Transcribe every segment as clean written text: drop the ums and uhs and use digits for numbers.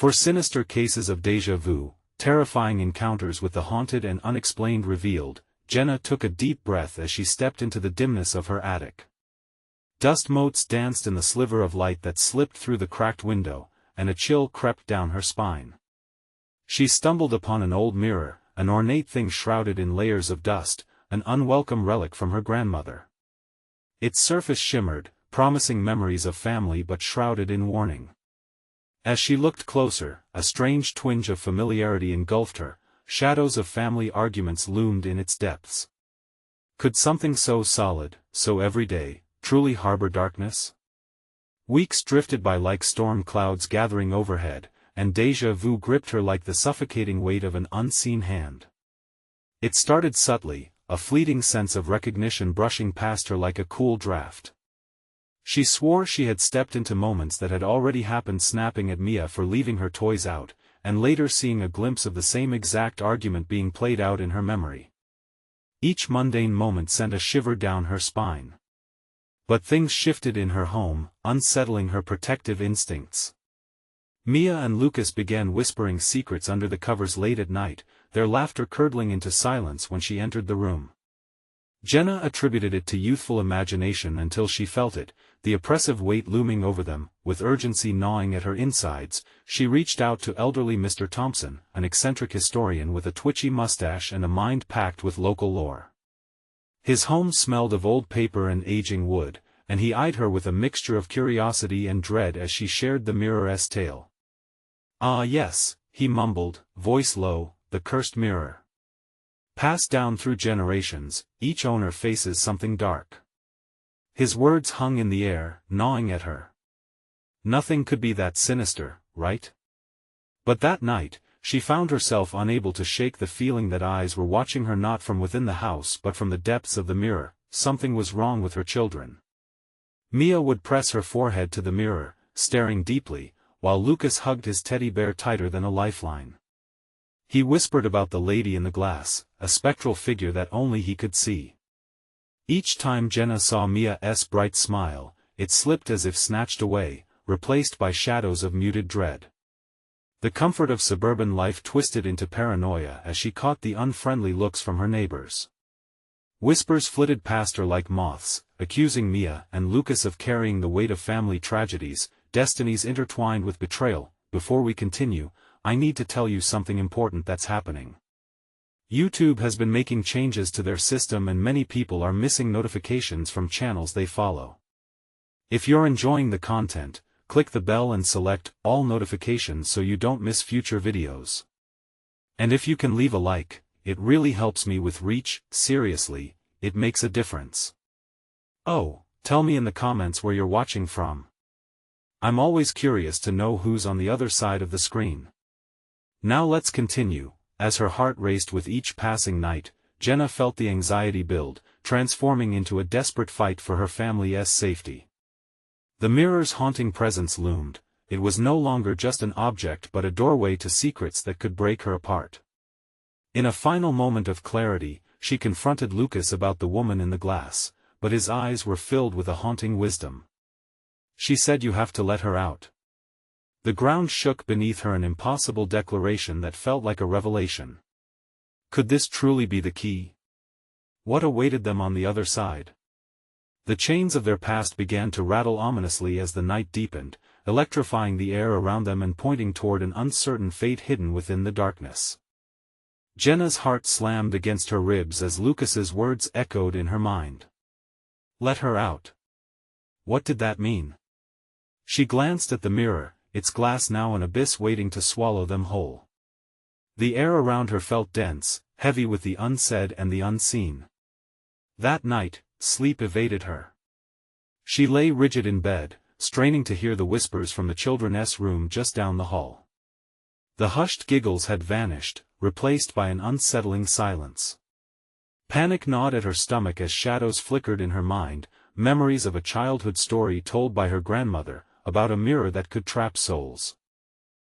For sinister cases of déjà vu, terrifying encounters with the haunted and unexplained revealed, Jenna took a deep breath as she stepped into the dimness of her attic. Dust motes danced in the sliver of light that slipped through the cracked window, and a chill crept down her spine. She stumbled upon an old mirror, an ornate thing shrouded in layers of dust, an unwelcome relic from her grandmother. Its surface shimmered, promising memories of family but shrouded in warning. As she looked closer, a strange twinge of familiarity engulfed her, shadows of family arguments loomed in its depths. Could something so solid, so everyday, truly harbor darkness? Weeks drifted by like storm clouds gathering overhead, and déjà vu gripped her like the suffocating weight of an unseen hand. It started subtly, a fleeting sense of recognition brushing past her like a cool draft. She swore she had stepped into moments that had already happened, snapping at Mia for leaving her toys out, and later seeing a glimpse of the same exact argument being played out in her memory. Each mundane moment sent a shiver down her spine. But things shifted in her home, unsettling her protective instincts. Mia and Lucas began whispering secrets under the covers late at night, their laughter curdling into silence when she entered the room. Jenna attributed it to youthful imagination until she felt it, the oppressive weight looming over them, with urgency gnawing at her insides. She reached out to elderly Mr. Thompson, an eccentric historian with a twitchy mustache and a mind packed with local lore. His home smelled of old paper and aging wood, and he eyed her with a mixture of curiosity and dread as she shared the mirror's tale. "Ah yes," he mumbled, voice low, "the cursed mirror. Passed down through generations, each owner faces something dark." His words hung in the air, gnawing at her. Nothing could be that sinister, right? But that night, she found herself unable to shake the feeling that eyes were watching her, not from within the house but from the depths of the mirror. Something was wrong with her children. Mia would press her forehead to the mirror, staring deeply, while Lucas hugged his teddy bear tighter than a lifeline. He whispered about the lady in the glass, a spectral figure that only he could see. Each time Jenna saw Mia's bright smile, it slipped as if snatched away, replaced by shadows of muted dread. The comfort of suburban life twisted into paranoia as she caught the unfriendly looks from her neighbors. Whispers flitted past her like moths, accusing Mia and Lucas of carrying the weight of family tragedies, destinies intertwined with betrayal. Before we continue, I need to tell you something important that's happening. YouTube has been making changes to their system and many people are missing notifications from channels they follow. If you're enjoying the content, click the bell and select all notifications so you don't miss future videos. And if you can leave a like, it really helps me with reach. Seriously, it makes a difference. Oh, tell me in the comments where you're watching from. I'm always curious to know who's on the other side of the screen. Now let's continue. As her heart raced with each passing night, Jenna felt the anxiety build, transforming into a desperate fight for her family's safety. The mirror's haunting presence loomed. It was no longer just an object but a doorway to secrets that could break her apart. In a final moment of clarity, she confronted Lucas about the woman in the glass, but his eyes were filled with a haunting wisdom. "She said you have to let her out." The ground shook beneath her, an impossible declaration that felt like a revelation. Could this truly be the key? What awaited them on the other side? The chains of their past began to rattle ominously as the night deepened, electrifying the air around them and pointing toward an uncertain fate hidden within the darkness. Jenna's heart slammed against her ribs as Lucas's words echoed in her mind. Let her out. What did that mean? She glanced at the mirror, its glass now an abyss waiting to swallow them whole. The air around her felt dense, heavy with the unsaid and the unseen. That night, sleep evaded her. She lay rigid in bed, straining to hear the whispers from the children's room just down the hall. The hushed giggles had vanished, replaced by an unsettling silence. Panic gnawed at her stomach as shadows flickered in her mind, memories of a childhood story told by her grandmother, about a mirror that could trap souls.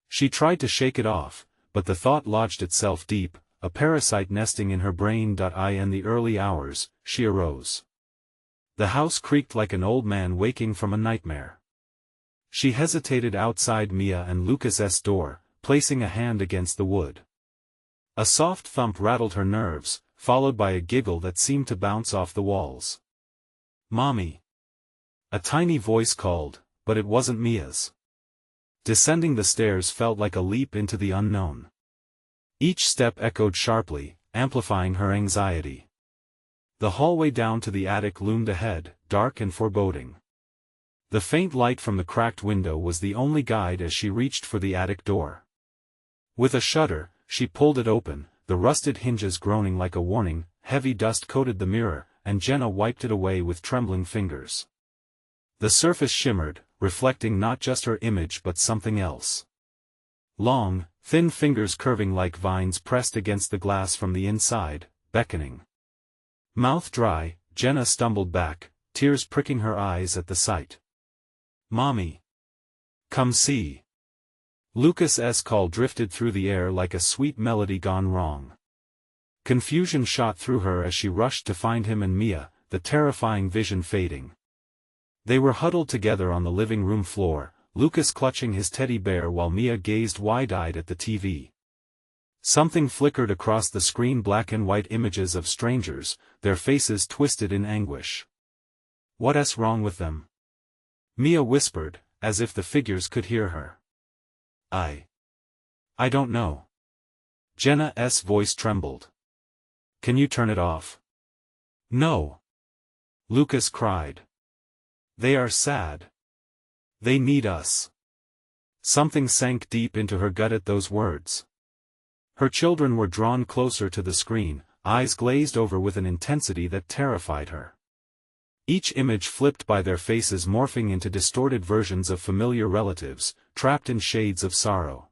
She tried to shake it off, but the thought lodged itself deep, a parasite nesting in her brain. In the early hours, she arose. The house creaked like an old man waking from a nightmare. She hesitated outside Mia and Lucas's door, placing a hand against the wood. A soft thump rattled her nerves, followed by a giggle that seemed to bounce off the walls. "Mommy!" A tiny voice called, but it wasn't Mia's. Descending the stairs felt like a leap into the unknown. Each step echoed sharply, amplifying her anxiety. The hallway down to the attic loomed ahead, dark and foreboding. The faint light from the cracked window was the only guide as she reached for the attic door. With a shudder, she pulled it open, the rusted hinges groaning like a warning. Heavy dust coated the mirror, and Jenna wiped it away with trembling fingers. The surface shimmered, reflecting not just her image but something else. Long, thin fingers curving like vines pressed against the glass from the inside, beckoning. Mouth dry, Jenna stumbled back, tears pricking her eyes at the sight. "Mommy! Come see!" Lucas's call drifted through the air like a sweet melody gone wrong. Confusion shot through her as she rushed to find him and Mia, the terrifying vision fading. They were huddled together on the living room floor, Lucas clutching his teddy bear while Mia gazed wide-eyed at the TV. Something flickered across the screen, black and white images of strangers, their faces twisted in anguish. "What's wrong with them?" Mia whispered, as if the figures could hear her. I don't know." Jenna's voice trembled. "Can you turn it off?" "No." Lucas cried. "They are sad. They need us." Something sank deep into her gut at those words. Her children were drawn closer to the screen, eyes glazed over with an intensity that terrified her. Each image flipped by, their faces morphing into distorted versions of familiar relatives, trapped in shades of sorrow.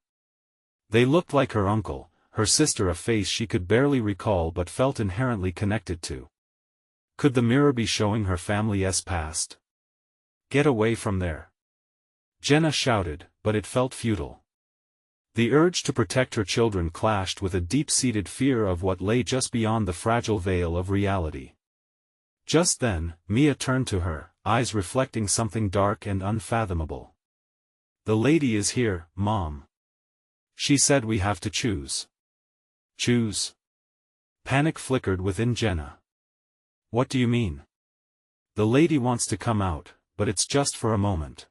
They looked like her uncle, her sister, a face she could barely recall but felt inherently connected to. Could the mirror be showing her family's past? "Get away from there!" Jenna shouted, but it felt futile. The urge to protect her children clashed with a deep-seated fear of what lay just beyond the fragile veil of reality. Just then, Mia turned to her, eyes reflecting something dark and unfathomable. "The lady is here, Mom. She said we have to choose." "Choose?" Panic flickered within Jenna. "What do you mean?" "The lady wants to come out, but it's just for a moment."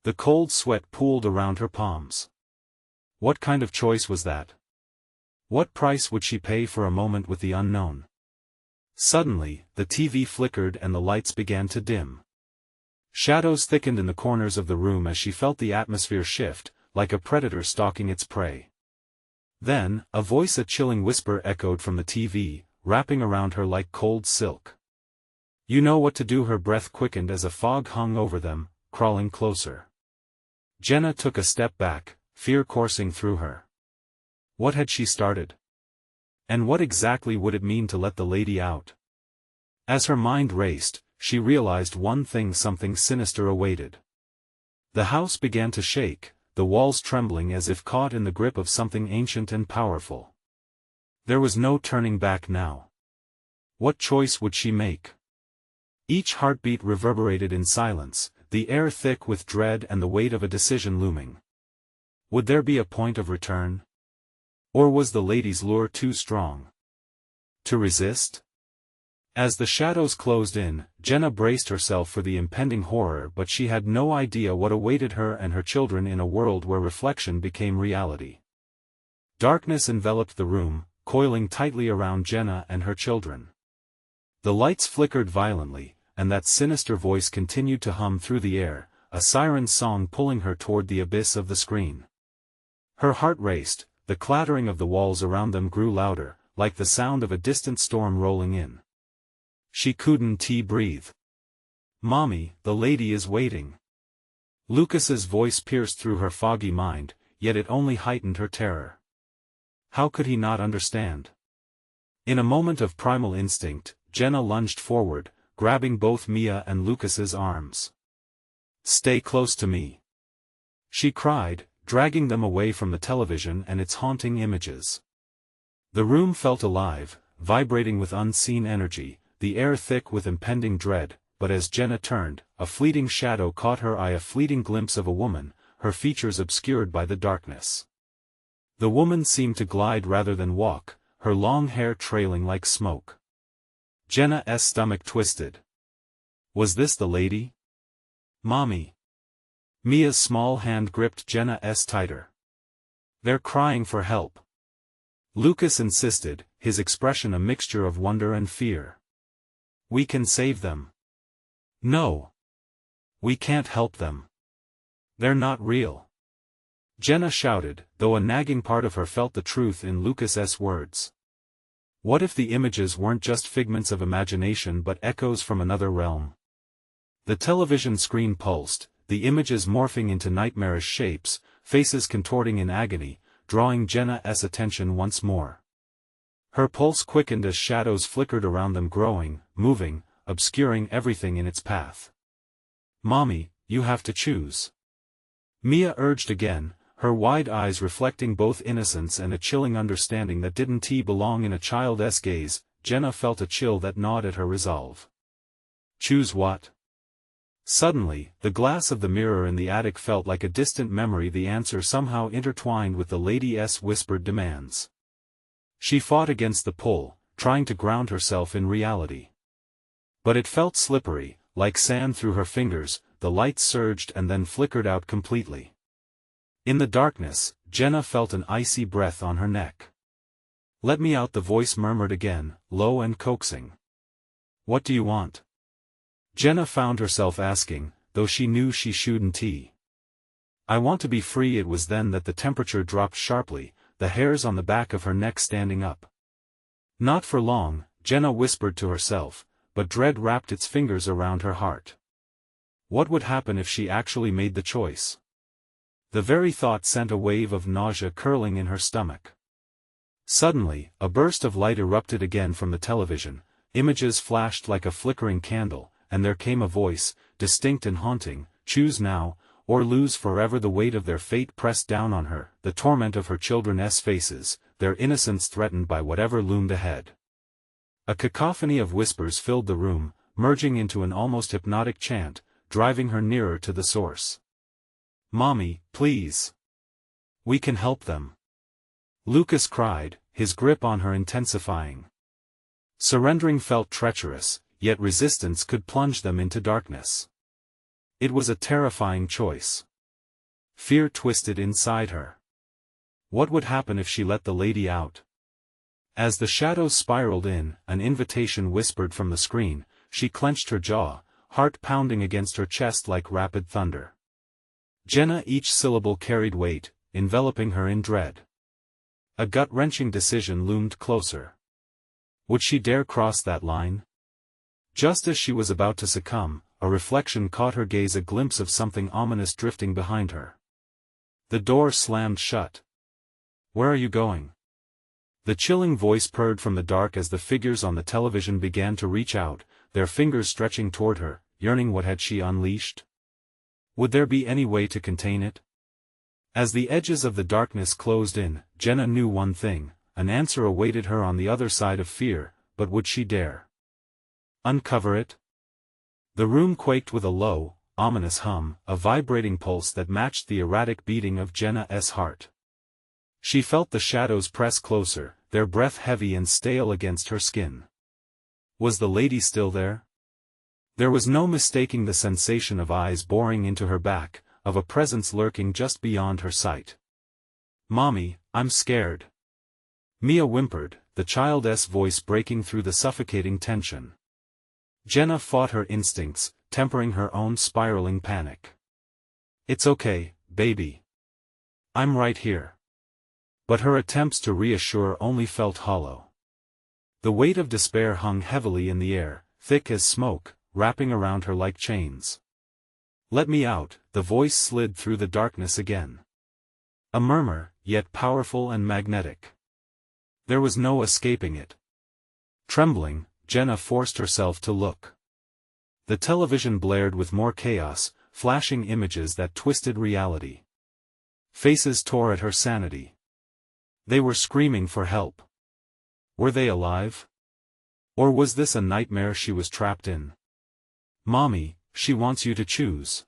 The cold sweat pooled around her palms. What kind of choice was that? What price would she pay for a moment with the unknown? Suddenly, the TV flickered and the lights began to dim. Shadows thickened in the corners of the room as she felt the atmosphere shift, like a predator stalking its prey. Then, a voice, a chilling whisper, echoed from the TV, wrapping around her like cold silk. "You know what to do." Her breath quickened as a fog hung over them, crawling closer. Jenna took a step back, fear coursing through her. What had she started? And what exactly would it mean to let the lady out? As her mind raced, she realized one thing: something sinister awaited. The house began to shake, the walls trembling as if caught in the grip of something ancient and powerful. There was no turning back now. What choice would she make? Each heartbeat reverberated in silence, the air thick with dread and the weight of a decision looming. Would there be a point of return? Or was the lady's lure too strong to resist? As the shadows closed in, Jenna braced herself for the impending horror, but she had no idea what awaited her and her children in a world where reflection became reality. Darkness enveloped the room, coiling tightly around Jenna and her children. The lights flickered violently, and that sinister voice continued to hum through the air, a siren's song pulling her toward the abyss of the screen. Her heart raced, the clattering of the walls around them grew louder, like the sound of a distant storm rolling in. She couldn't breathe. "Mommy, the lady is waiting." Lucas's voice pierced through her foggy mind, yet it only heightened her terror. How could he not understand? In a moment of primal instinct, Jenna lunged forward, grabbing both Mia and Lucas's arms. "Stay close to me," she cried, dragging them away from the television and its haunting images. The room felt alive, vibrating with unseen energy, the air thick with impending dread. but as Jenna turned, a fleeting shadow caught her eye, a fleeting glimpse of a woman, her features obscured by the darkness. The woman seemed to glide rather than walk, her long hair trailing like smoke. Jenna's stomach twisted. Was this the lady? Mommy. Mia's small hand gripped Jenna's tighter. They're crying for help. Lucas insisted, his expression a mixture of wonder and fear. We can save them. No. We can't help them. They're not real. Jenna shouted, though a nagging part of her felt the truth in Lucas's words. What if the images weren't just figments of imagination but echoes from another realm? The television screen pulsed, the images morphing into nightmarish shapes, faces contorting in agony, drawing Jenna's attention once more. Her pulse quickened as shadows flickered around them, growing, moving, obscuring everything in its path. Mommy, you have to choose. Mia urged again, her wide eyes reflecting both innocence and a chilling understanding that didn't belong in a child's gaze. Jenna felt a chill that gnawed at her resolve. Choose what? Suddenly, the glass of the mirror in the attic felt like a distant memory, the answer somehow intertwined with the lady's whispered demands. She fought against the pull, trying to ground herself in reality. But it felt slippery, like sand through her fingers. The light surged and then flickered out completely. In the darkness, Jenna felt an icy breath on her neck. Let me out, the voice murmured again, low and coaxing. What do you want? Jenna found herself asking, though she knew she shouldn't. I want to be free. It was then that the temperature dropped sharply, the hairs on the back of her neck standing up. Not for long, Jenna whispered to herself, but dread wrapped its fingers around her heart. What would happen if she actually made the choice? The very thought sent a wave of nausea curling in her stomach. Suddenly, a burst of light erupted again from the television, images flashed like a flickering candle, and there came a voice, distinct and haunting, choose now, or lose forever. The weight of their fate pressed down on her, the torment of her children's faces, their innocence threatened by whatever loomed ahead. A cacophony of whispers filled the room, merging into an almost hypnotic chant, driving her nearer to the source. Mommy, please. We can help them. Lucas cried, his grip on her intensifying. Surrendering felt treacherous, yet resistance could plunge them into darkness. It was a terrifying choice. Fear twisted inside her. What would happen if she let the lady out? As the shadows spiraled in, an invitation whispered from the screen. She clenched her jaw, heart pounding against her chest like rapid thunder. Jenna, each syllable carried weight, enveloping her in dread. A gut-wrenching decision loomed closer. Would she dare cross that line? Just as she was about to succumb, a reflection caught her gaze, a glimpse of something ominous drifting behind her. The door slammed shut. Where are you going? The chilling voice purred from the dark as the figures on the television began to reach out, their fingers stretching toward her, yearning. What had she unleashed? Would there be any way to contain it? As the edges of the darkness closed in, Jenna knew one thing: an answer awaited her on the other side of fear, but would she dare uncover it? The room quaked with a low, ominous hum, a vibrating pulse that matched the erratic beating of Jenna's heart. She felt the shadows press closer, their breath heavy and stale against her skin. Was the lady still there? There was no mistaking the sensation of eyes boring into her back, of a presence lurking just beyond her sight. Mommy, I'm scared. Mia whimpered, the child's voice breaking through the suffocating tension. Jenna fought her instincts, tempering her own spiraling panic. It's okay, baby. I'm right here. But her attempts to reassure only felt hollow. The weight of despair hung heavily in the air, thick as smoke, wrapping around her like chains. Let me out, the voice slid through the darkness again. A murmur, yet powerful and magnetic. There was no escaping it. Trembling, Jenna forced herself to look. The television blared with more chaos, flashing images that twisted reality. Faces tore at her sanity. They were screaming for help. Were they alive? Or was this a nightmare she was trapped in? Mommy, she wants you to choose.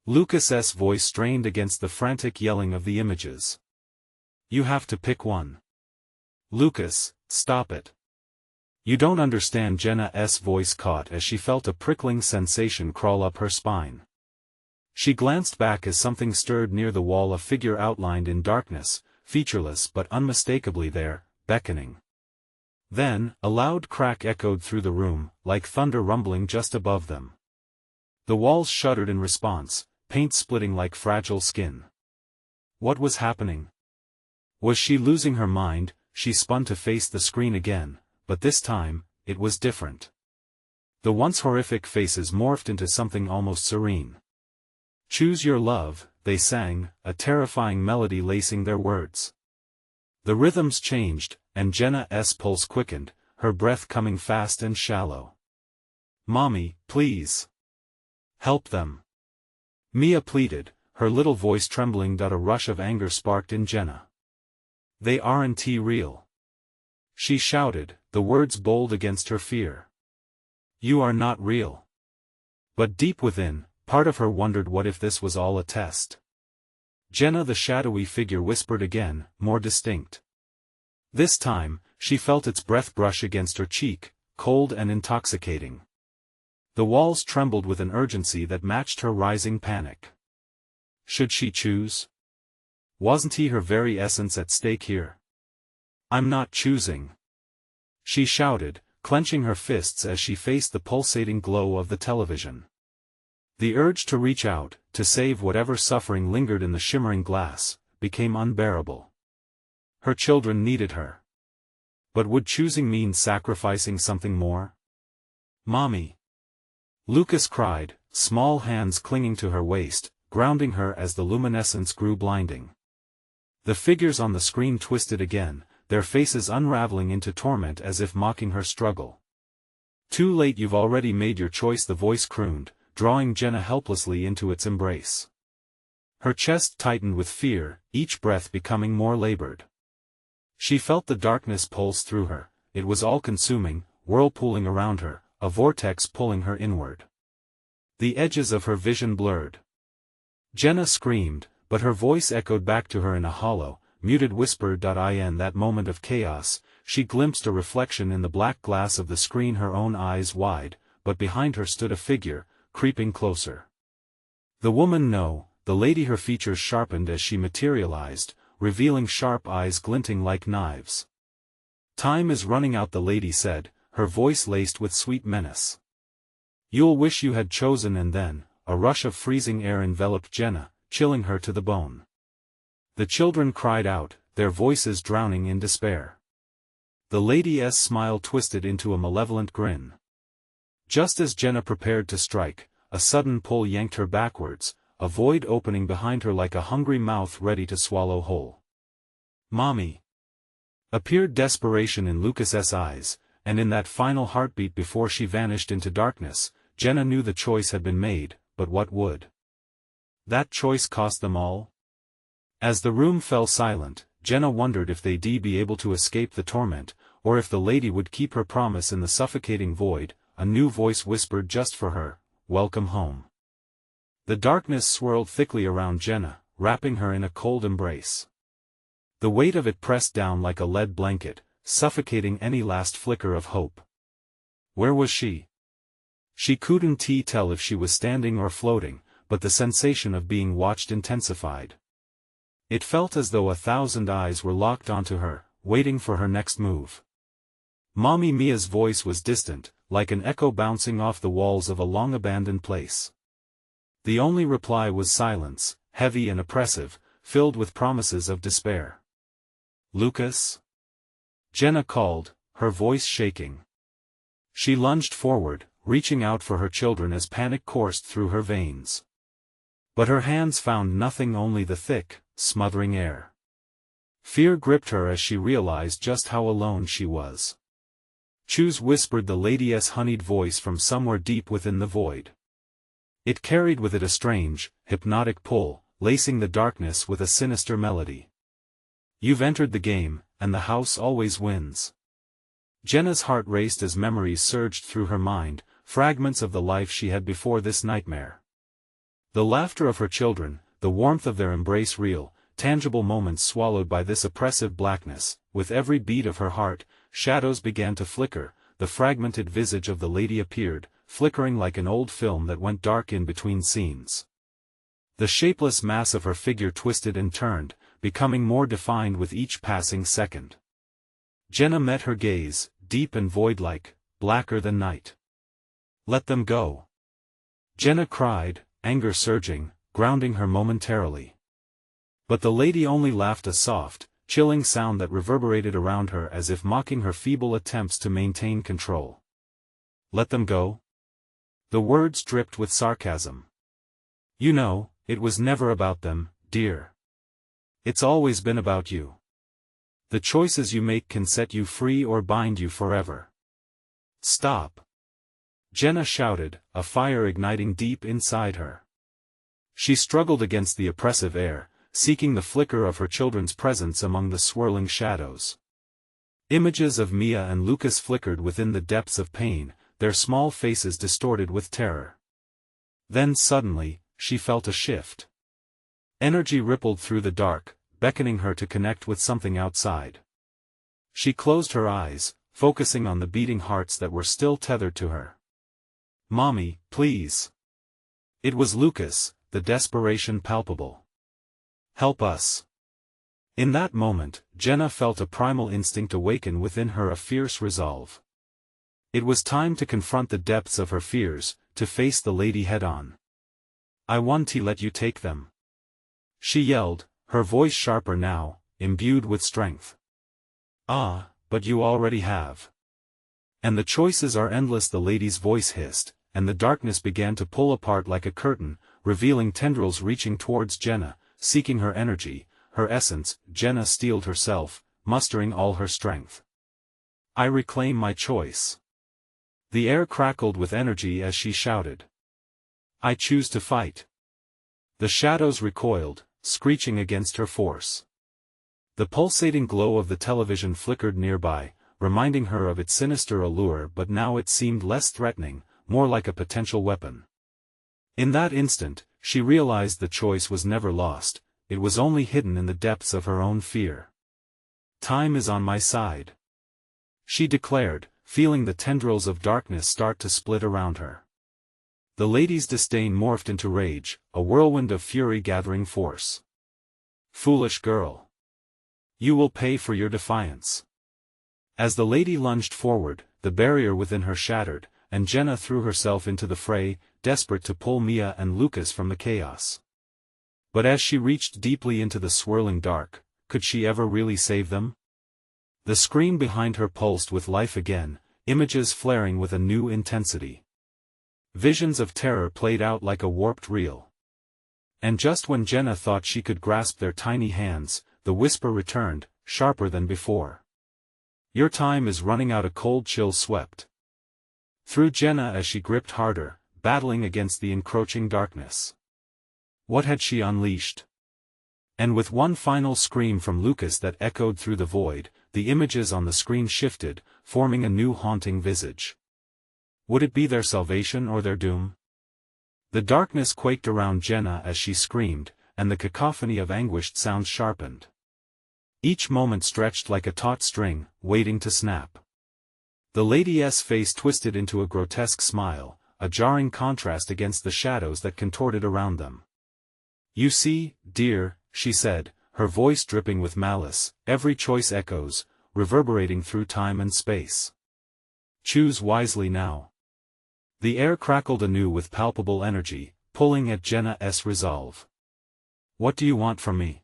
Lucas's voice strained against the frantic yelling of the images. You have to pick one. Lucas, stop it. You don't understand. Jenna's voice caught as she felt a prickling sensation crawl up her spine. She glanced back as something stirred near the wall, a figure outlined in darkness, featureless but unmistakably there, beckoning. Then, a loud crack echoed through the room, like thunder rumbling just above them. The walls shuddered in response, paint splitting like fragile skin. What was happening? Was she losing her mind? She spun to face the screen again, but this time, it was different. The once horrific faces morphed into something almost serene. Choose your love, they sang, a terrifying melody lacing their words. The rhythms changed, and Jenna's pulse quickened, her breath coming fast and shallow. Mommy, please. Help them. Mia pleaded, her little voice trembling. A rush of anger sparked in Jenna. They aren't real. She shouted, the words bold against her fear. You are not real. But deep within, part of her wondered, what if this was all a test? Jenna, the shadowy figure, whispered again, more distinct. This time, she felt its breath brush against her cheek, cold and intoxicating. The walls trembled with an urgency that matched her rising panic. Should she choose? Wasn't her very essence at stake here? I'm not choosing. She shouted, clenching her fists as she faced the pulsating glow of the television. The urge to reach out, to save whatever suffering lingered in the shimmering glass, became unbearable. Her children needed her. But would choosing mean sacrificing something more? Mommy! Lucas cried, small hands clinging to her waist, grounding her as the luminescence grew blinding. The figures on the screen twisted again, their faces unraveling into torment as if mocking her struggle. Too late, you've already made your choice, the voice crooned, drawing Jenna helplessly into its embrace. Her chest tightened with fear, each breath becoming more labored. She felt the darkness pulse through her, it was all-consuming, whirlpooling around her, a vortex pulling her inward. The edges of her vision blurred. Jenna screamed, but her voice echoed back to her in a hollow, muted whisper. In that moment of chaos, she glimpsed a reflection in the black glass of the screen, her own eyes wide, but behind her stood a figure, creeping closer. The woman, no, the lady, her features sharpened as she materialized, revealing sharp eyes glinting like knives. Time is running out, the lady said, her voice laced with sweet menace. You'll wish you had chosen. And then, a rush of freezing air enveloped Jenna, chilling her to the bone. The children cried out, their voices drowning in despair. The lady's smile twisted into a malevolent grin. Just as Jenna prepared to strike, a sudden pull yanked her backwards, a void opening behind her like a hungry mouth ready to swallow whole. Mommy! Appeared desperation in Lucas's eyes, and in that final heartbeat before she vanished into darkness, Jenna knew the choice had been made, but what would that choice cost them all? As the room fell silent, Jenna wondered if they'd be able to escape the torment, or if the lady would keep her promise. In the suffocating void, a new voice whispered just for her, welcome home. The darkness swirled thickly around Jenna, wrapping her in a cold embrace. The weight of it pressed down like a lead blanket, suffocating any last flicker of hope. Where was she? She couldn't tell if she was standing or floating, but the sensation of being watched intensified. It felt as though 1,000 eyes were locked onto her, waiting for her next move. Mommy! Mia's voice was distant, like an echo bouncing off the walls of a long-abandoned place. The only reply was silence, heavy and oppressive, filled with promises of despair. Lucas? Jenna called, her voice shaking. She lunged forward, reaching out for her children as panic coursed through her veins. But her hands found nothing, only the thick, smothering air. Fear gripped her as she realized just how alone she was. Choose, whispered the lady's honeyed voice from somewhere deep within the void. It carried with it a strange, hypnotic pull, lacing the darkness with a sinister melody. You've entered the game, and the house always wins. Jenna's heart raced as memories surged through her mind, fragments of the life she had before this nightmare. The laughter of her children, the warmth of their embrace, real, tangible moments swallowed by this oppressive blackness. With every beat of her heart, shadows began to flicker, the fragmented visage of the lady appeared, flickering like an old film that went dark in between scenes. The shapeless mass of her figure twisted and turned, becoming more defined with each passing second. Jenna met her gaze, deep and void-like, blacker than night. "Let them go!" Jenna cried, anger surging, grounding her momentarily. But the lady only laughed, a soft, chilling sound that reverberated around her as if mocking her feeble attempts to maintain control. "Let them go?" The words dripped with sarcasm. "You know, it was never about them, dear. It's always been about you. The choices you make can set you free or bind you forever." "Stop!" Jenna shouted, a fire igniting deep inside her. She struggled against the oppressive air, seeking the flicker of her children's presence among the swirling shadows. Images of Mia and Lucas flickered within the depths of pain, their small faces distorted with terror. Then suddenly, she felt a shift. Energy rippled through the dark, beckoning her to connect with something outside. She closed her eyes, focusing on the beating hearts that were still tethered to her. "Mommy, please." It was Lucas, the desperation palpable. "Help us." In that moment, Jenna felt a primal instinct awaken within her, a fierce resolve. It was time to confront the depths of her fears, to face the lady head-on. "I want to let you take them," she yelled, her voice sharper now, imbued with strength. "Ah, but you already have. And the choices are endless," the lady's voice hissed, and the darkness began to pull apart like a curtain, revealing tendrils reaching towards Jenna, seeking her energy, her essence. Jenna steeled herself, mustering all her strength. "I reclaim my choice." The air crackled with energy as she shouted. "I choose to fight." The shadows recoiled, screeching against her force. The pulsating glow of the television flickered nearby, reminding her of its sinister allure, but now it seemed less threatening, more like a potential weapon. In that instant, she realized the choice was never lost, it was only hidden in the depths of her own fear. "Time is on my side," she declared, feeling the tendrils of darkness start to split around her. The lady's disdain morphed into rage, a whirlwind of fury gathering force. "Foolish girl. You will pay for your defiance." As the lady lunged forward, the barrier within her shattered, and Jenna threw herself into the fray, desperate to pull Mia and Lucas from the chaos. But as she reached deeply into the swirling dark, could she ever really save them? The screen behind her pulsed with life again, images flaring with a new intensity. Visions of terror played out like a warped reel. And just when Jenna thought she could grasp their tiny hands, the whisper returned, sharper than before. "Your time is running out." A cold chill swept through Jenna as she gripped harder, battling against the encroaching darkness. What had she unleashed? And with one final scream from Lucas that echoed through the void, the images on the screen shifted, forming a new haunting visage. Would it be their salvation or their doom? The darkness quaked around Jenna as she screamed, and the cacophony of anguished sounds sharpened. Each moment stretched like a taut string, waiting to snap. The lady's face twisted into a grotesque smile, a jarring contrast against the shadows that contorted around them. "You see, dear," she said, her voice dripping with malice, "every choice echoes, reverberating through time and space. Choose wisely now." The air crackled anew with palpable energy, pulling at Jenna's resolve. "What do you want from me?"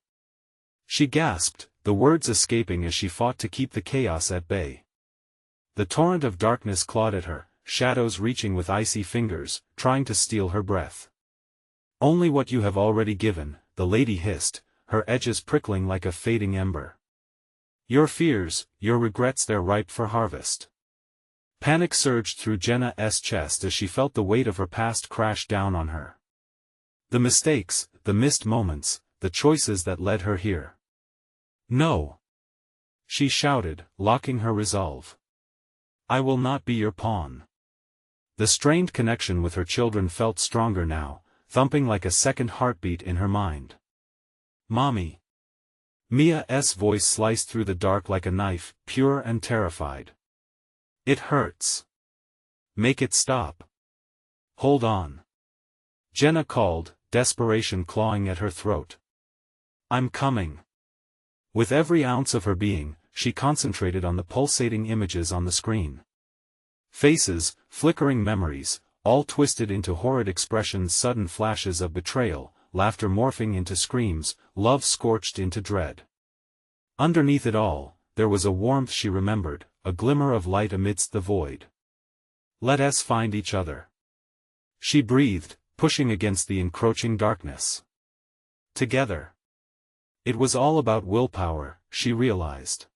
she gasped, the words escaping as she fought to keep the chaos at bay. The torrent of darkness clawed at her, shadows reaching with icy fingers, trying to steal her breath. "Only what you have already given," the lady hissed, her edges prickling like a fading ember. "Your fears, your regrets, they're ripe for harvest." Panic surged through Jenna's chest as she felt the weight of her past crash down on her. The mistakes, the missed moments, the choices that led her here. "No!" she shouted, locking her resolve. "I will not be your pawn." The strained connection with her children felt stronger now, thumping like a second heartbeat in her mind. "Mommy." Mia's voice sliced through the dark like a knife, pure and terrified. "It hurts. Make it stop. Hold on." Jenna called, desperation clawing at her throat. "I'm coming." With every ounce of her being, she concentrated on the pulsating images on the screen. Faces, flickering memories, all twisted into horrid expressions, sudden flashes of betrayal, laughter morphing into screams, love scorched into dread. Underneath it all, there was a warmth she remembered, a glimmer of light amidst the void. "Let us find each other," she breathed, pushing against the encroaching darkness. "Together." It was all about willpower, she realized.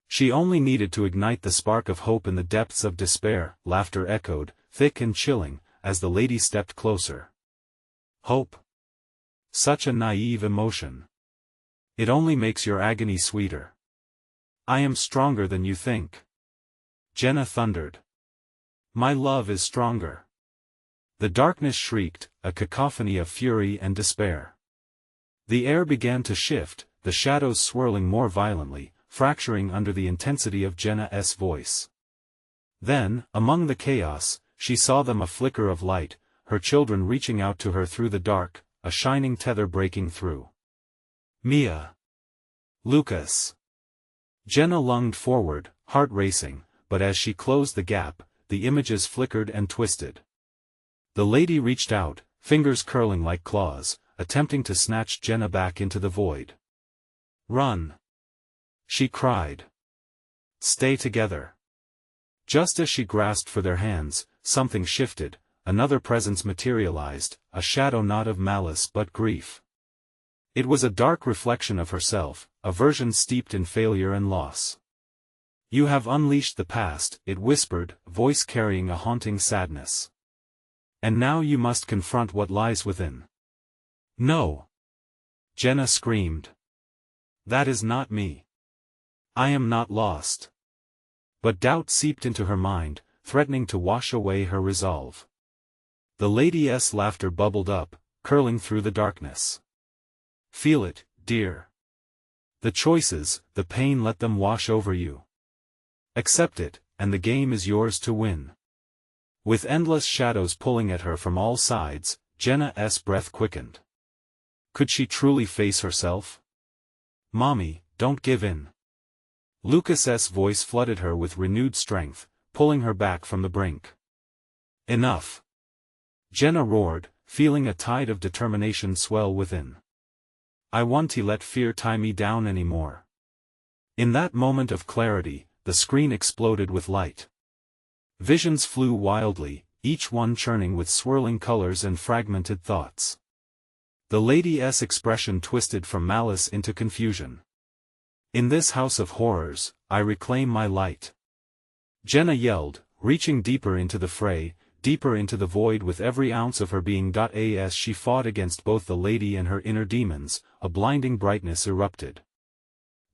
She only needed to ignite the spark of hope in the depths of despair. Laughter echoed, thick and chilling, as the lady stepped closer. Hope. Such a naive emotion. It only makes your agony sweeter. "I am stronger than you think," Jenna thundered. "My love is stronger." The darkness shrieked, a cacophony of fury and despair. The air began to shift, the shadows swirling more violently, fracturing under the intensity of Jenna's voice. Then, among the chaos, she saw them, a flicker of light, her children reaching out to her through the dark, a shining tether breaking through. "Mia. Lucas." Jenna lunged forward, heart racing, but as she closed the gap, the images flickered and twisted. The lady reached out, fingers curling like claws, attempting to snatch Jenna back into the void. "Run!" she cried. "Stay together." Just as she grasped for their hands, something shifted, another presence materialized, a shadow not of malice but grief. It was a dark reflection of herself, a version steeped in failure and loss. "You have unleashed the past," it whispered, voice carrying a haunting sadness. "And now you must confront what lies within." "No!" Jenna screamed. "That is not me. I am not lost." But doubt seeped into her mind, threatening to wash away her resolve. The lady's laughter bubbled up, curling through the darkness. "Feel it, dear. The choices, the pain, let them wash over you. Accept it, and the game is yours to win." With endless shadows pulling at her from all sides, Jenna's breath quickened. Could she truly face herself? "Mommy, don't give in." Lucas's voice flooded her with renewed strength, pulling her back from the brink. "Enough!" Jenna roared, feeling a tide of determination swell within. "I won't let fear tie me down anymore." In that moment of clarity, the screen exploded with light. Visions flew wildly, each one churning with swirling colors and fragmented thoughts. The lady's expression twisted from malice into confusion. "In this house of horrors, I reclaim my light," Jenna yelled, reaching deeper into the fray, deeper into the void with every ounce of her being. As she fought against both the lady and her inner demons, a blinding brightness erupted.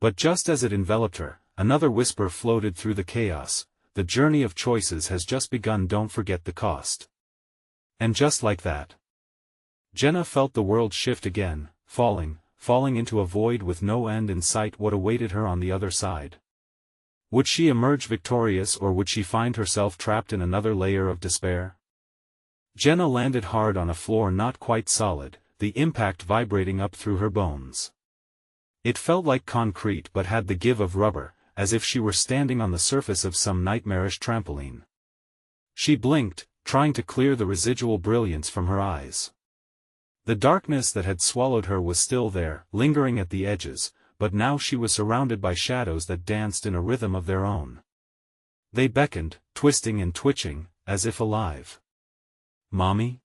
But just as it enveloped her, another whisper floated through the chaos: "The journey of choices has just begun, don't forget the cost." And just like that, Jenna felt the world shift again, falling into a void with no end in sight. What awaited her on the other side? Would she emerge victorious, or would she find herself trapped in another layer of despair? Jenna landed hard on a floor not quite solid, the impact vibrating up through her bones. It felt like concrete but had the give of rubber, as if she were standing on the surface of some nightmarish trampoline. She blinked, trying to clear the residual brilliance from her eyes. The darkness that had swallowed her was still there, lingering at the edges, but now she was surrounded by shadows that danced in a rhythm of their own. They beckoned, twisting and twitching, as if alive. "Mommy?"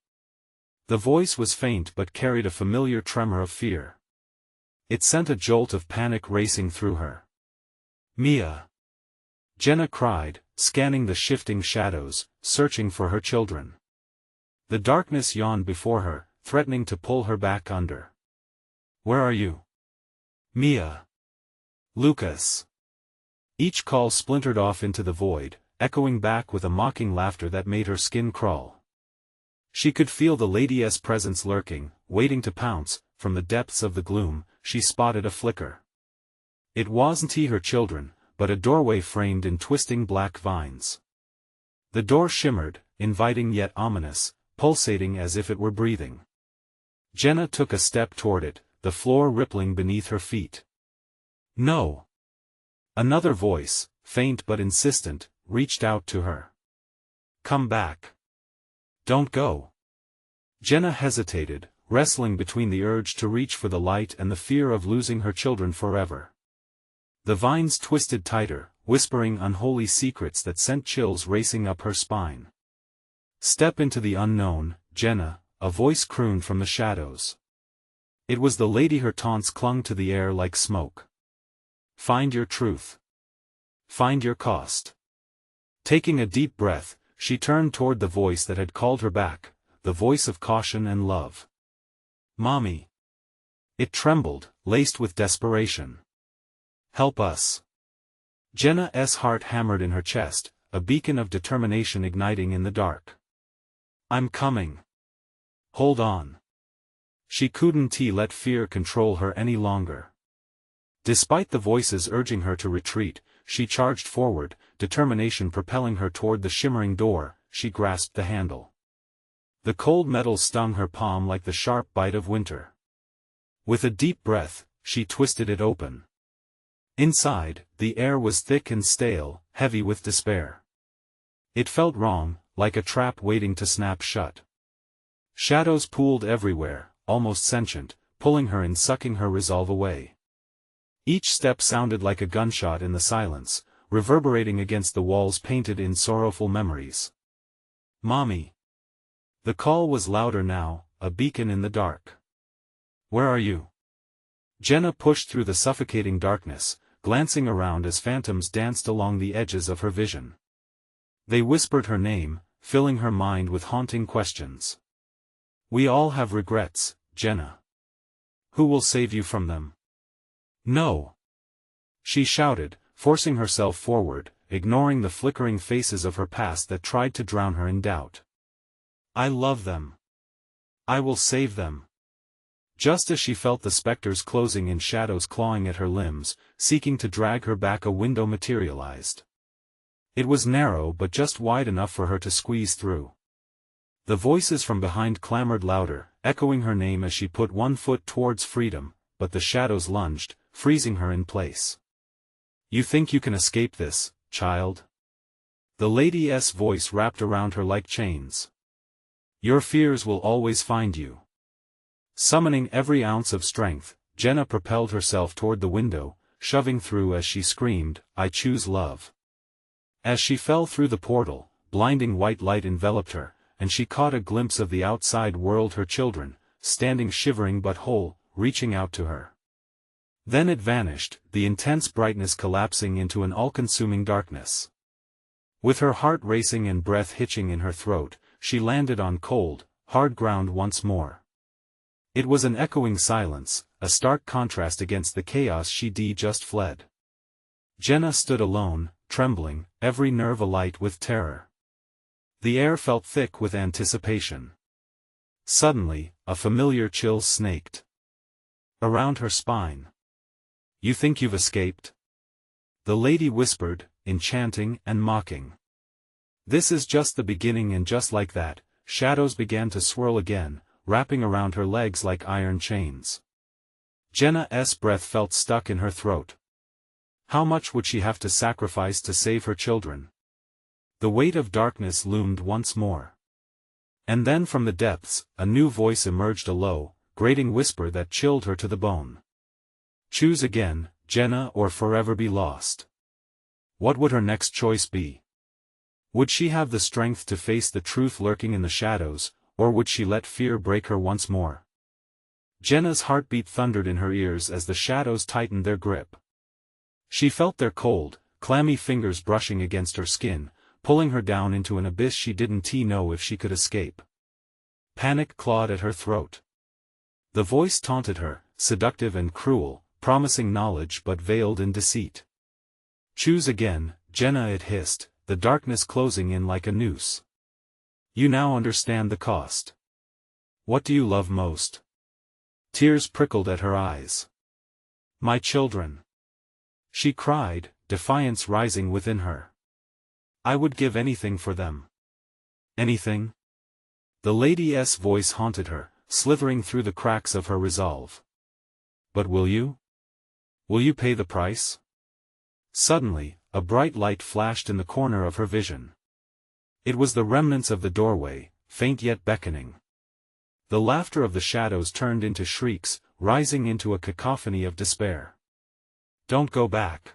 The voice was faint but carried a familiar tremor of fear. It sent a jolt of panic racing through her. "Mia!" Jenna cried, scanning the shifting shadows, searching for her children. The darkness yawned before her, threatening to pull her back under. "Where are you?" "Mia." "Lucas." Each call splintered off into the void, echoing back with a mocking laughter that made her skin crawl. She could feel the lady's presence lurking, waiting to pounce. From the depths of the gloom, she spotted a flicker. It wasn't her children, but a doorway framed in twisting black vines. The door shimmered, inviting yet ominous, pulsating as if it were breathing. Jenna took a step toward it, the floor rippling beneath her feet. No! Another voice, faint but insistent, reached out to her. Come back. Don't go. Jenna hesitated, wrestling between the urge to reach for the light and the fear of losing her children forever. The vines twisted tighter, whispering unholy secrets that sent chills racing up her spine. Step into the unknown, Jenna, a voice crooned from the shadows. It was the lady. Her taunts clung to the air like smoke. Find your truth. Find your cost. Taking a deep breath, she turned toward the voice that had called her back, the voice of caution and love. Mommy. It trembled, laced with desperation. Help us. Jenna's heart hammered in her chest, a beacon of determination igniting in the dark. I'm coming. Hold on. She couldn't let fear control her any longer. Despite the voices urging her to retreat, she charged forward, determination propelling her toward the shimmering door. She grasped the handle. The cold metal stung her palm like the sharp bite of winter. With a deep breath, she twisted it open. Inside, the air was thick and stale, heavy with despair. It felt wrong, like a trap waiting to snap shut. Shadows pooled everywhere, almost sentient, pulling her and sucking her resolve away. Each step sounded like a gunshot in the silence, reverberating against the walls painted in sorrowful memories. Mommy. The call was louder now, a beacon in the dark. Where are you? Jenna pushed through the suffocating darkness, glancing around as phantoms danced along the edges of her vision. They whispered her name, filling her mind with haunting questions. We all have regrets, Jenna. Who will save you from them? No! She shouted, forcing herself forward, ignoring the flickering faces of her past that tried to drown her in doubt. I love them. I will save them. Just as she felt the specters closing in, shadows clawing at her limbs, seeking to drag her back, a window materialized. It was narrow but just wide enough for her to squeeze through. The voices from behind clamored louder, echoing her name as she put one foot towards freedom, but the shadows lunged, freezing her in place. You think you can escape this, child? The lady's voice wrapped around her like chains. Your fears will always find you. Summoning every ounce of strength, Jenna propelled herself toward the window, shoving through as she screamed, I choose love. As she fell through the portal, blinding white light enveloped her, and she caught a glimpse of the outside world, her children, standing shivering but whole, reaching out to her. Then it vanished, the intense brightness collapsing into an all-consuming darkness. With her heart racing and breath hitching in her throat, she landed on cold, hard ground once more. It was an echoing silence, a stark contrast against the chaos she'd just fled. Jenna stood alone, trembling, every nerve alight with terror. The air felt thick with anticipation. Suddenly, a familiar chill snaked around her spine. You think you've escaped? The lady whispered, enchanting and mocking. This is just the beginning, and just like that, shadows began to swirl again, wrapping around her legs like iron chains. Jenna's breath felt stuck in her throat. How much would she have to sacrifice to save her children? The weight of darkness loomed once more. And then from the depths, a new voice emerged, a low, grating whisper that chilled her to the bone. Choose again, Jenna, or forever be lost. What would her next choice be? Would she have the strength to face the truth lurking in the shadows, or would she let fear break her once more? Jenna's heartbeat thundered in her ears as the shadows tightened their grip. She felt their cold, clammy fingers brushing against her skin, pulling her down into an abyss she didn't know if she could escape. Panic clawed at her throat. The voice taunted her, seductive and cruel, promising knowledge but veiled in deceit. Choose again, Jenna, it hissed, the darkness closing in like a noose. You now understand the cost. What do you love most? Tears prickled at her eyes. My children. She cried, defiance rising within her. I would give anything for them. Anything? The lady's voice haunted her, slithering through the cracks of her resolve. But will you? Will you pay the price? Suddenly, a bright light flashed in the corner of her vision. It was the remnants of the doorway, faint yet beckoning. The laughter of the shadows turned into shrieks, rising into a cacophony of despair. Don't go back.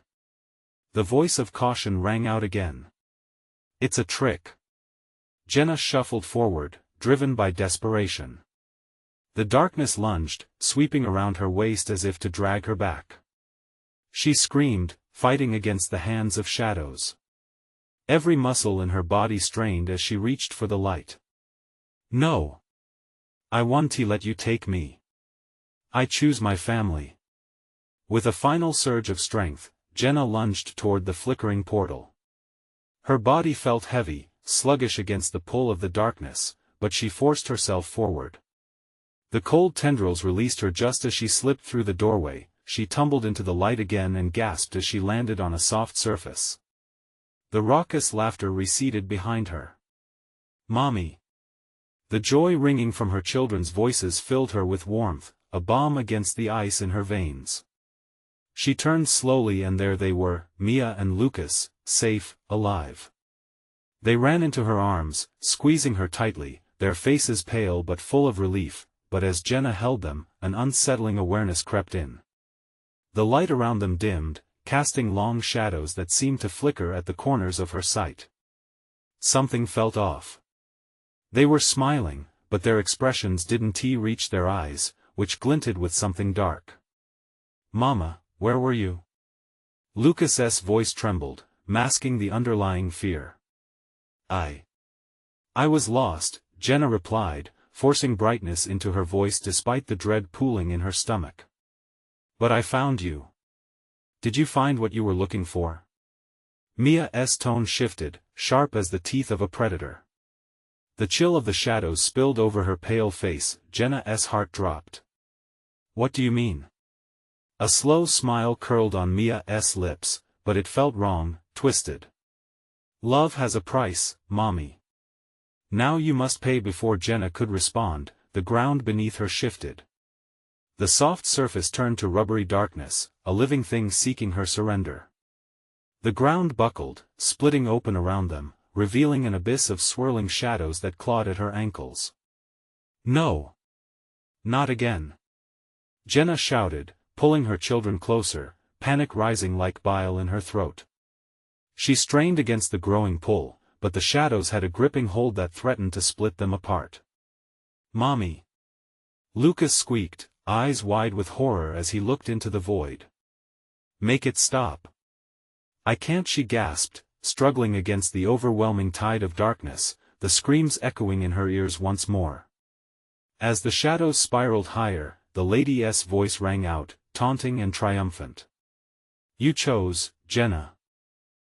The voice of caution rang out again. It's a trick. Jenna shuffled forward, driven by desperation. The darkness lunged, sweeping around her waist as if to drag her back. She screamed, fighting against the hands of shadows. Every muscle in her body strained as she reached for the light. No. I want to let you take me. I choose my family. With a final surge of strength, Jenna lunged toward the flickering portal. Her body felt heavy, sluggish against the pull of the darkness, but she forced herself forward. The cold tendrils released her just as she slipped through the doorway. She tumbled into the light again and gasped as she landed on a soft surface. The raucous laughter receded behind her. Mommy! The joy ringing from her children's voices filled her with warmth, a balm against the ice in her veins. She turned slowly and there they were, Mia and Lucas, safe, alive. They ran into her arms, squeezing her tightly, their faces pale but full of relief, but as Jenna held them, an unsettling awareness crept in. The light around them dimmed, casting long shadows that seemed to flicker at the corners of her sight. Something felt off. They were smiling, but their expressions didn't reach their eyes, which glinted with something dark. Mama, where were you? Lucas's voice trembled, masking the underlying fear. I was lost, Jenna replied, forcing brightness into her voice despite the dread pooling in her stomach. But I found you. Did you find what you were looking for? Mia's tone shifted, sharp as the teeth of a predator. The chill of the shadows spilled over her pale face. Jenna's heart dropped. What do you mean? A slow smile curled on Mia's lips, but it felt wrong, twisted. Love has a price, Mommy. Now you must pay. Before Jenna could respond, the ground beneath her shifted. The soft surface turned to rubbery darkness, a living thing seeking her surrender. The ground buckled, splitting open around them, revealing an abyss of swirling shadows that clawed at her ankles. No! Not again! Jenna shouted, pulling her children closer, panic rising like bile in her throat. She strained against the growing pull, but the shadows had a gripping hold that threatened to split them apart. Mommy! Lucas squeaked, eyes wide with horror as he looked into the void. Make it stop. I can't, she gasped, struggling against the overwhelming tide of darkness, the screams echoing in her ears once more. As the shadows spiraled higher, the lady's voice rang out, taunting and triumphant. You chose, Jenna.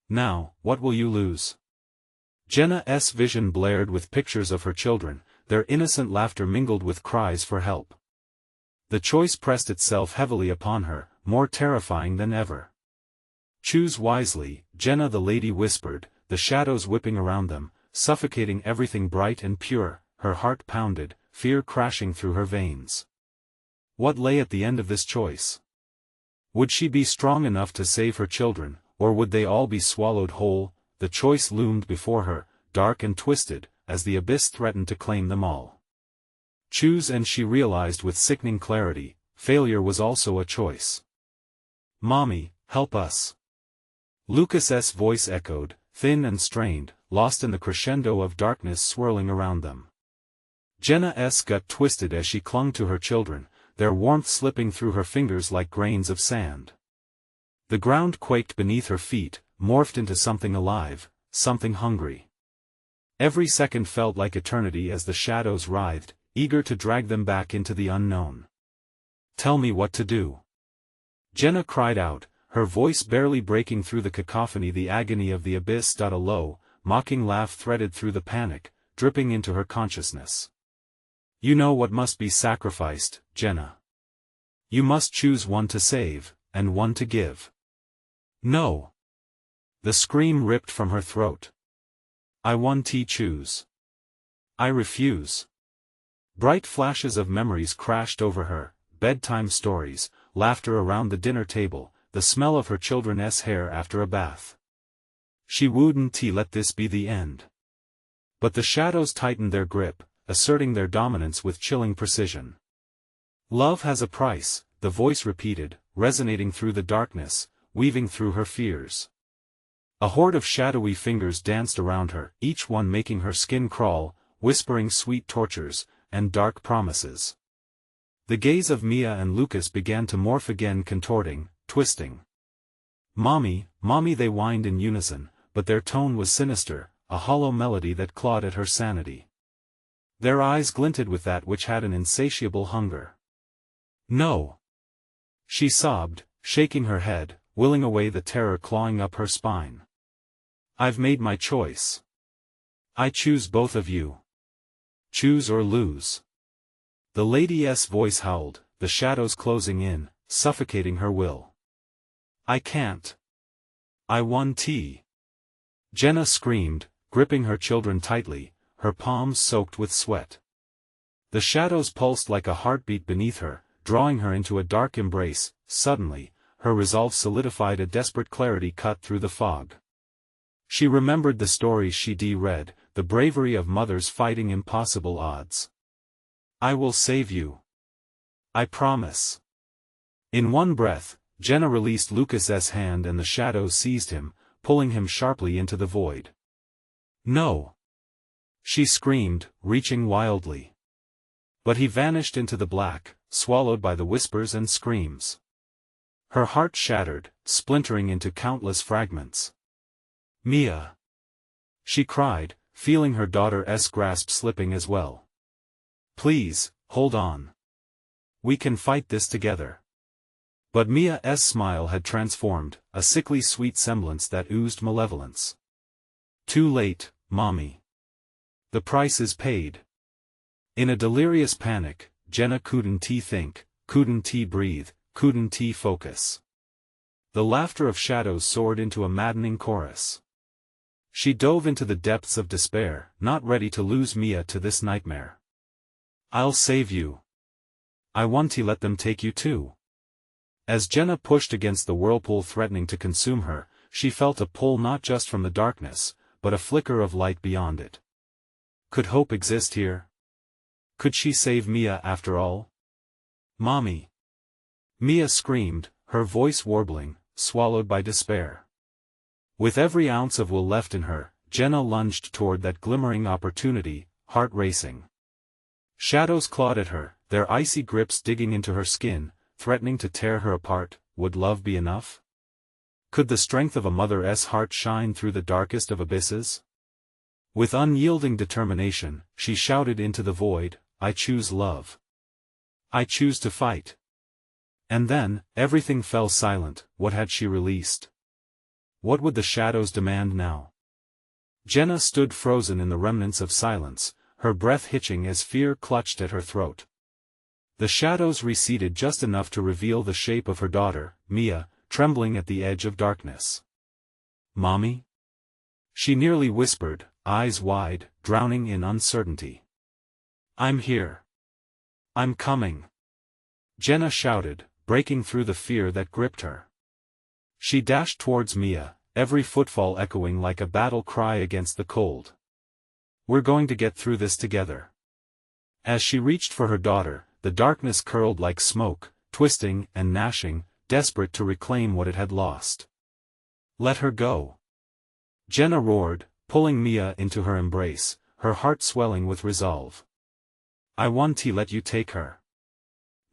Now, what will you lose? Jenna's vision blared with pictures of her children, their innocent laughter mingled with cries for help. The choice pressed itself heavily upon her, more terrifying than ever. Choose wisely, Jenna, the lady whispered, the shadows whipping around them, suffocating everything bright and pure. Her heart pounded, fear crashing through her veins. What lay at the end of this choice? Would she be strong enough to save her children, or would they all be swallowed whole? The choice loomed before her, dark and twisted, as the abyss threatened to claim them all. Choose, and she realized with sickening clarity, failure was also a choice. Mommy, help us. Lucas's voice echoed, thin and strained, lost in the crescendo of darkness swirling around them. Jenna's gut twisted as she clung to her children, their warmth slipping through her fingers like grains of sand. The ground quaked beneath her feet, morphed into something alive, something hungry. Every second felt like eternity as the shadows writhed, eager to drag them back into the unknown. Tell me what to do. Jenna cried out, her voice barely breaking through the cacophony. The agony of the abyss. A low, mocking laugh threaded through the panic, dripping into her consciousness. You know what must be sacrificed, Jenna. You must choose one to save, and one to give. No. The scream ripped from her throat. I want to choose. I refuse. Bright flashes of memories crashed over her, bedtime stories, laughter around the dinner table, the smell of her children's hair after a bath. She wouldn't let this be the end. But the shadows tightened their grip, asserting their dominance with chilling precision. Love has a price, the voice repeated, resonating through the darkness, weaving through her fears. A horde of shadowy fingers danced around her, each one making her skin crawl, whispering sweet tortures, and dark promises. The gaze of Mia and Lucas began to morph again, contorting, twisting. Mommy, mommy, they whined in unison, but their tone was sinister, a hollow melody that clawed at her sanity. Their eyes glinted with that which had an insatiable hunger. No. She sobbed, shaking her head, willing away the terror clawing up her spine. I've made my choice. I choose both of you. Choose or lose. The lady's voice howled, the shadows closing in, suffocating her will. I can't. I want tea. Jenna screamed, gripping her children tightly, her palms soaked with sweat. The shadows pulsed like a heartbeat beneath her, drawing her into a dark embrace. Suddenly, her resolve solidified, a desperate clarity cut through the fog. She remembered the stories she'd read, the bravery of mothers fighting impossible odds. I will save you. I promise. In one breath, Jenna released Lucas's hand and the shadows seized him, pulling him sharply into the void. No. She screamed, reaching wildly. But he vanished into the black, swallowed by the whispers and screams. Her heart shattered, splintering into countless fragments. Mia! She cried, feeling her daughter's grasp slipping as well. Please, hold on. We can fight this together. But Mia's smile had transformed, a sickly sweet semblance that oozed malevolence. Too late, mommy. The price is paid. In a delirious panic, Jenna couldn't think, couldn't breathe, couldn't focus. The laughter of shadows soared into a maddening chorus. She dove into the depths of despair, not ready to lose Mia to this nightmare. I'll save you. I want to let them take you too. As Jenna pushed against the whirlpool threatening to consume her, she felt a pull not just from the darkness, but a flicker of light beyond it. Could hope exist here? Could she save Mia after all? Mommy! Mia screamed, her voice warbling, swallowed by despair. With every ounce of will left in her, Jenna lunged toward that glimmering opportunity, heart racing. Shadows clawed at her, their icy grips digging into her skin, threatening to tear her apart. Would love be enough? Could the strength of a mother's heart shine through the darkest of abysses? With unyielding determination, she shouted into the void, I choose love. I choose to fight. And then, everything fell silent. What had she released? What would the shadows demand now? Jenna stood frozen in the remnants of silence, her breath hitching as fear clutched at her throat. The shadows receded just enough to reveal the shape of her daughter, Mia, trembling at the edge of darkness. Mommy? She nearly whispered, eyes wide, drowning in uncertainty. I'm here. I'm coming. Jenna shouted, breaking through the fear that gripped her. She dashed towards Mia, every footfall echoing like a battle cry against the cold. We're going to get through this together. As she reached for her daughter, the darkness curled like smoke, twisting and gnashing, desperate to reclaim what it had lost. Let her go. Jenna roared, pulling Mia into her embrace, her heart swelling with resolve. I want to let you take her.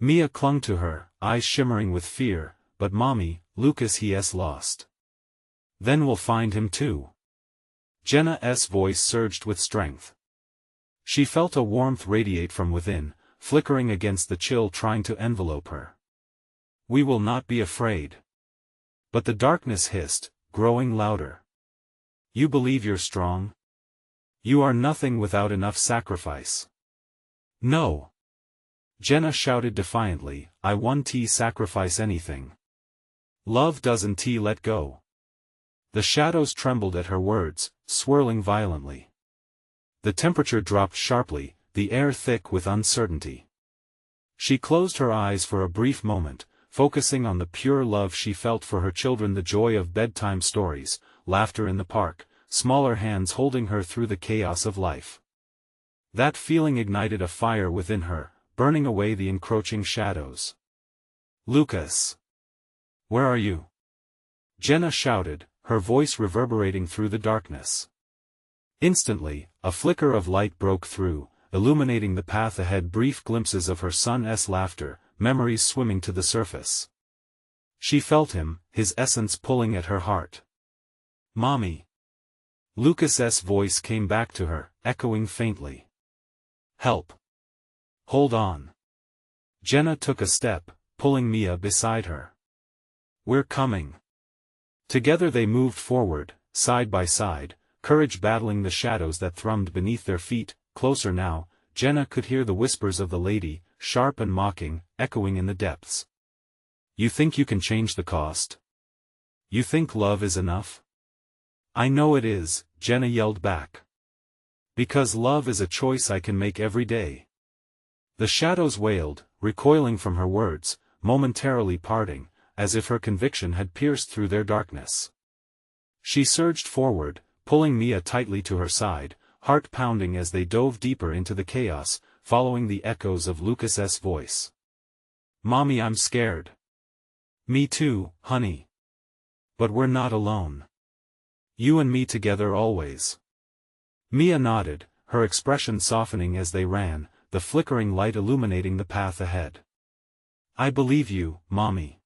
Mia clung to her, eyes shimmering with fear, but mommy, Lucas he's lost. Then we'll find him too. Jenna's voice surged with strength. She felt a warmth radiate from within, flickering against the chill trying to envelope her. We will not be afraid. But the darkness hissed, growing louder. You believe you're strong? You are nothing without enough sacrifice. No. Jenna shouted defiantly, I won't sacrifice anything. Love doesn't let go. The shadows trembled at her words, swirling violently. The temperature dropped sharply, the air thick with uncertainty. She closed her eyes for a brief moment, focusing on the pure love she felt for her children, the joy of bedtime stories, laughter in the park, smaller hands holding her through the chaos of life. That feeling ignited a fire within her, burning away the encroaching shadows. Lucas! Where are you? Jenna shouted, her voice reverberating through the darkness. Instantly, a flicker of light broke through, illuminating the path ahead, brief glimpses of her son's laughter, memories swimming to the surface. She felt him, his essence pulling at her heart. Mommy! Lucas's voice came back to her, echoing faintly. Help! Hold on! Jenna took a step, pulling Mia beside her. We're coming! Together they moved forward, side by side, courage battling the shadows that thrummed beneath their feet. Closer now, Jenna could hear the whispers of the lady, sharp and mocking, echoing in the depths. You think you can change the cost? You think love is enough? I know it is, Jenna yelled back. Because love is a choice I can make every day. The shadows wailed, recoiling from her words, momentarily parting, as if her conviction had pierced through their darkness. She surged forward, pulling Mia tightly to her side, heart pounding as they dove deeper into the chaos, following the echoes of Lucas's voice. Mommy, I'm scared. Me too, honey. But we're not alone. You and me together always. Mia nodded, her expression softening as they ran, the flickering light illuminating the path ahead. I believe you, Mommy.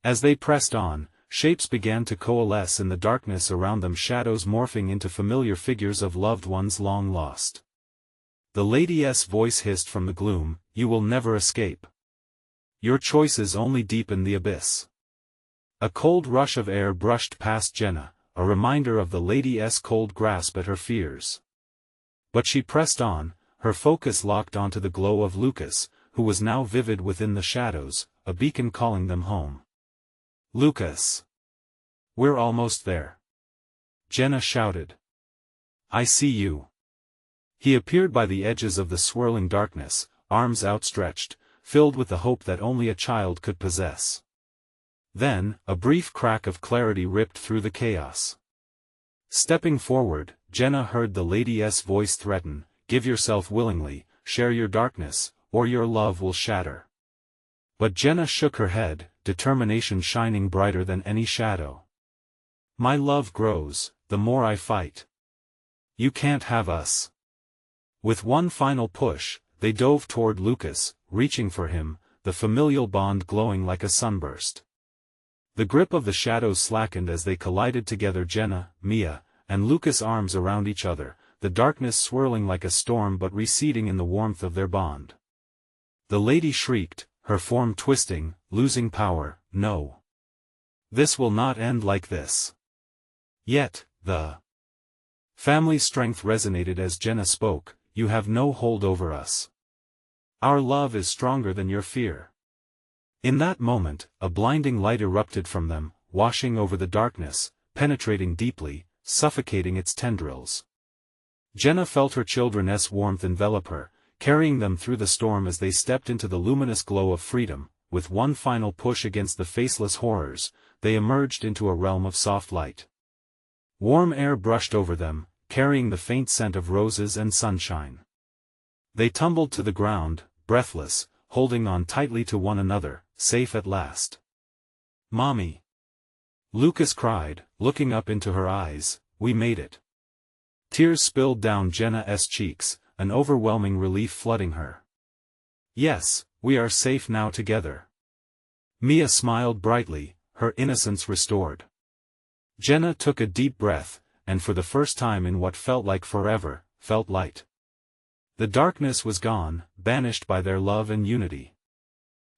As they pressed on, shapes began to coalesce in the darkness around them, shadows morphing into familiar figures of loved ones long lost. The lady's voice hissed from the gloom, you will never escape. Your choices only deepen the abyss. A cold rush of air brushed past Jenna, a reminder of the lady's cold grasp at her fears. But she pressed on, her focus locked onto the glow of Lucas, who was now vivid within the shadows, a beacon calling them home. Lucas! We're almost there. Jenna shouted. I see you. He appeared by the edges of the swirling darkness, arms outstretched, filled with the hope that only a child could possess. Then, a brief crack of clarity ripped through the chaos. Stepping forward, Jenna heard the lady's voice threaten, give yourself willingly, share your darkness, or your love will shatter. But Jenna shook her head, determination shining brighter than any shadow. My love grows, the more I fight. You can't have us. With one final push, they dove toward Lucas, reaching for him, the familial bond glowing like a sunburst. The grip of the shadows slackened as they collided together, Jenna, Mia, and Lucas' arms around each other, the darkness swirling like a storm but receding in the warmth of their bond. The lady shrieked, her form twisting, losing power, no. This will not end like this. Yet, the family's strength resonated as Jenna spoke, you have no hold over us. Our love is stronger than your fear. In that moment, a blinding light erupted from them, washing over the darkness, penetrating deeply, suffocating its tendrils. Jenna felt her children's warmth envelop her, carrying them through the storm as they stepped into the luminous glow of freedom. With one final push against the faceless horrors, they emerged into a realm of soft light. Warm air brushed over them, carrying the faint scent of roses and sunshine. They tumbled to the ground, breathless, holding on tightly to one another, safe at last. Mommy! Lucas cried, looking up into her eyes, we made it. Tears spilled down Jenna's cheeks, an overwhelming relief flooding her. Yes, we are safe now together. Mia smiled brightly, her innocence restored. Jenna took a deep breath, and for the first time in what felt like forever, felt light. The darkness was gone, banished by their love and unity.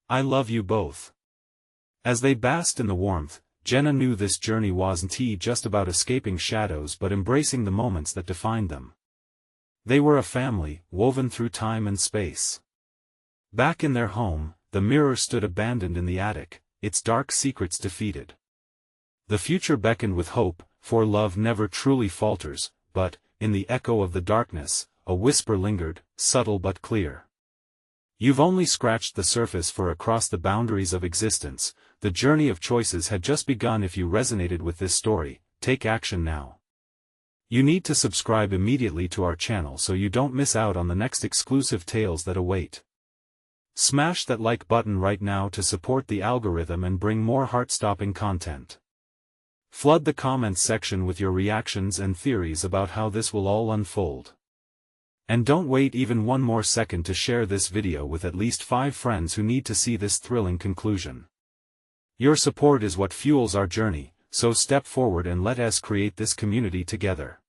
I love you both. As they basked in the warmth, Jenna knew this journey wasn't just about escaping shadows but embracing the moments that defined them. They were a family, woven through time and space. Back in their home, the mirror stood abandoned in the attic, its dark secrets defeated. The future beckoned with hope, for love never truly falters, but, in the echo of the darkness, a whisper lingered, subtle but clear. You've only scratched the surface, for across the boundaries of existence, the journey of choices had just begun. If you resonated with this story, take action now. You need to subscribe immediately to our channel so you don't miss out on the next exclusive tales that await. Smash that like button right now to support the algorithm and bring more heart-stopping content. Flood the comments section with your reactions and theories about how this will all unfold. And don't wait even one more second to share this video with at least 5 friends who need to see this thrilling conclusion. Your support is what fuels our journey, so step forward and let us create this community together.